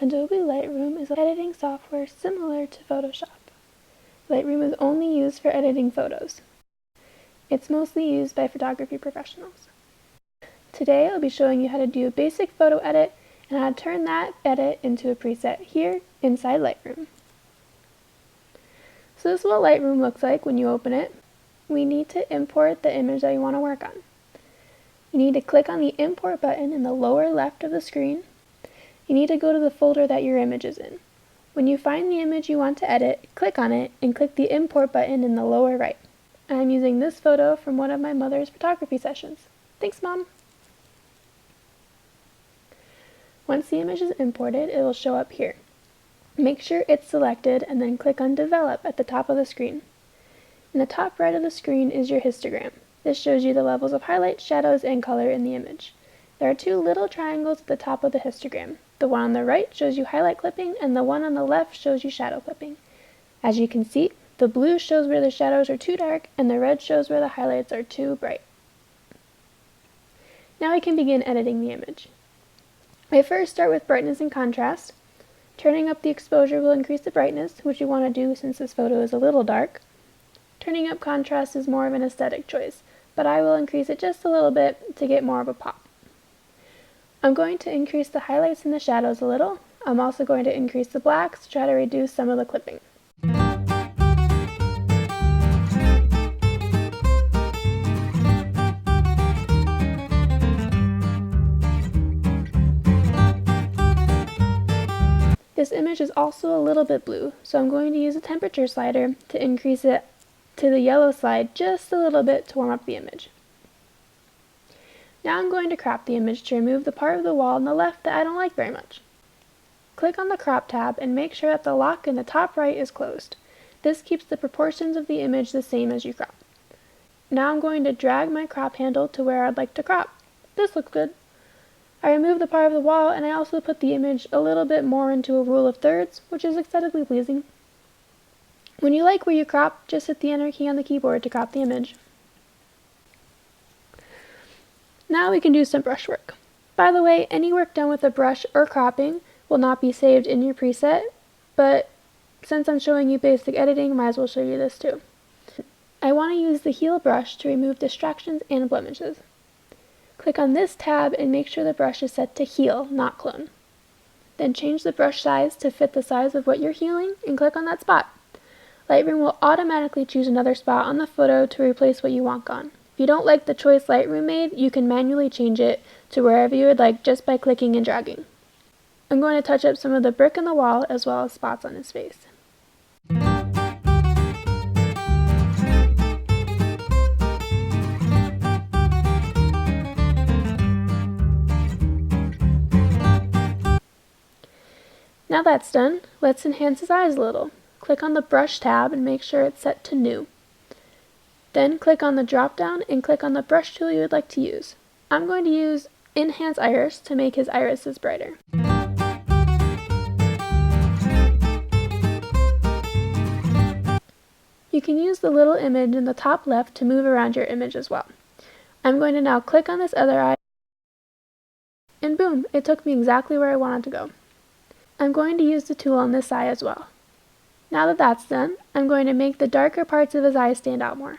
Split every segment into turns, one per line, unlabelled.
Adobe Lightroom is an editing software similar to Photoshop. Lightroom is only used for editing photos. It's mostly used by photography professionals. Today I'll be showing you how to do a basic photo edit and how to turn that edit into a preset here inside Lightroom. So this is what Lightroom looks like when you open it. We need to import the image that you want to work on. You need to click on the import button in the lower left of the screen. You need to go to the folder that your image is in. When you find the image you want to edit, click on it and click the import button in the lower right. I'm using this photo from one of my mother's photography sessions. Thanks, Mom! Once the image is imported, it will show up here. Make sure it's selected and then click on Develop at the top of the screen. In the top right of the screen is your histogram. This shows you the levels of highlight, shadows, and color in the image. There are two little triangles at the top of the histogram. The one on the right shows you highlight clipping, and the one on the left shows you shadow clipping. As you can see, the blue shows where the shadows are too dark, and the red shows where the highlights are too bright. Now we can begin editing the image. I first start with brightness and contrast. Turning up the exposure will increase the brightness, which you want to do since this photo is a little dark. Turning up contrast is more of an aesthetic choice, but I will increase it just a little bit to get more of a pop. I'm going to increase the highlights and the shadows a little. I'm also going to increase the blacks to try to reduce some of the clipping. This image is also a little bit blue, so I'm going to use a temperature slider to increase it to the yellow side just a little bit to warm up the image. Now I'm going to crop the image to remove the part of the wall on the left that I don't like very much. Click on the Crop tab and make sure that the lock in the top right is closed. This keeps the proportions of the image the same as you crop. Now I'm going to drag my crop handle to where I'd like to crop. This looks good. I removed the part of the wall and I also put the image a little bit more into a rule of thirds, which is aesthetically pleasing. When you like where you crop, just hit the Enter key on the keyboard to crop the image. Now we can do some brush work. By the way, any work done with a brush or cropping will not be saved in your preset, but since I'm showing you basic editing, might as well show you this too. I want to use the Heal brush to remove distractions and blemishes. Click on this tab and make sure the brush is set to Heal, not Clone. Then change the brush size to fit the size of what you're healing and click on that spot. Lightroom will automatically choose another spot on the photo to replace what you want gone. If you don't like the choice Lightroom made, you can manually change it to wherever you would like just by clicking and dragging. I'm going to touch up some of the brick in the wall as well as spots on his face. Now that's done, let's enhance his eyes a little. Click on the Brush tab and make sure it's set to New. Then click on the drop down and click on the brush tool you would like to use. I'm going to use Enhance Iris to make his irises brighter. You can use the little image in the top left to move around your image as well. I'm going to now click on this other eye and boom, it took me exactly where I wanted to go. I'm going to use the tool on this eye as well. Now that that's done, I'm going to make the darker parts of his eyes stand out more.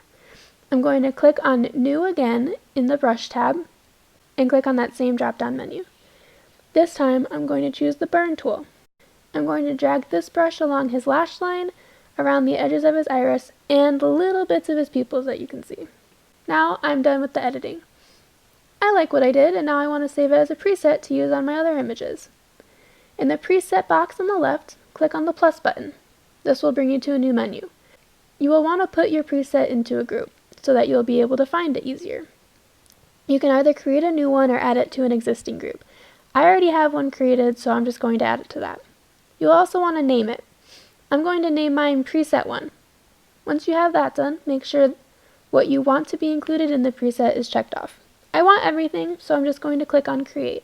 I'm going to click on New again in the Brush tab and click on that same drop-down menu. This time, I'm going to choose the Burn tool. I'm going to drag this brush along his lash line, around the edges of his iris, and the little bits of his pupils that you can see. Now I'm done with the editing. I like what I did, and now I want to save it as a preset to use on my other images. In the preset box on the left, click on the plus button. This will bring you to a new menu. You will want to put your preset into a group so that you'll be able to find it easier. You can either create a new one or add it to an existing group. I already have one created, so I'm just going to add it to that. You'll also want to name it. I'm going to name mine Preset 1. Once you have that done, make sure what you want to be included in the preset is checked off. I want everything, so I'm just going to click on Create.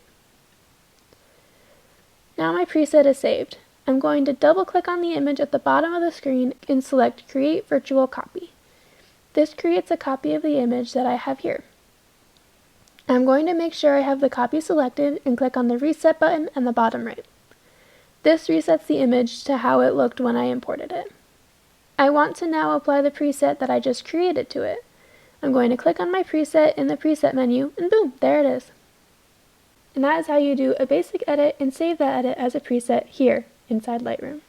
Now my preset is saved. I'm going to double click on the image at the bottom of the screen and select Create Virtual Copy. This creates a copy of the image that I have here. I'm going to make sure I have the copy selected and click on the Reset button in the bottom right. This resets the image to how it looked when I imported it. I want to now apply the preset that I just created to it. I'm going to click on my preset in the preset menu, and boom, there it is. And that is how you do a basic edit and save that edit as a preset here inside Lightroom.